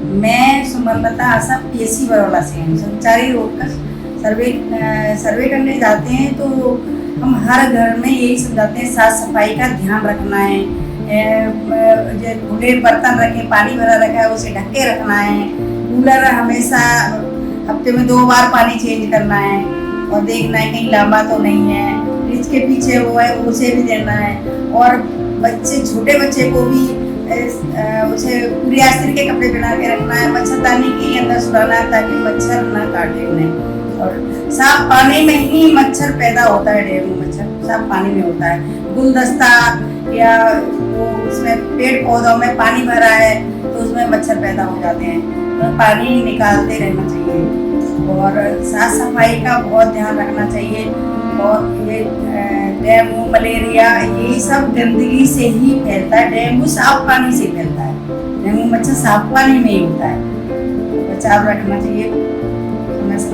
मैं सुमनलता आशा पीएससी बरौला से हूँ। संचारी रोग का सर्वे करने जाते हैं तो हम हर घर में यही समझाते हैं, साफ सफाई का ध्यान रखना है। जो खुले बर्तन रखें, पानी भरा रखा है उसे ढक के रखना है। कूलर हमेशा हफ्ते में 2 बार पानी चेंज करना है और देखना है कहीं लांबा तो नहीं है। फ्रिज के पीछे वो है उसे भी देना है। और बच्चे, छोटे बच्चे को भी उसे पूरी आस्तीन के कपड़े पहना के रखना है। मच्छरदानी के अंदर सुलाना है ताकि मच्छर ना काटे उन्हें। और साफ पानी में ही मच्छर पैदा होता है, डेंगू मच्छर साफ पानी में होता है। गुलदस्ता या वो उसमें पेड़ पौधों में पानी भरा है तो उसमें मच्छर पैदा हो जाते हैं, तो पानी निकालते रहना चाहिए। और साफ सफाई का बहुत ध्यान रखना चाहिए। और ये डेंगू, मलेरिया ये सब गंदगी से ही फैलता है। डेंगू साफ पानी से फैलता है, डेंगू मच्छर साफ पानी में ही होता है। बचाव रखना चाहिए।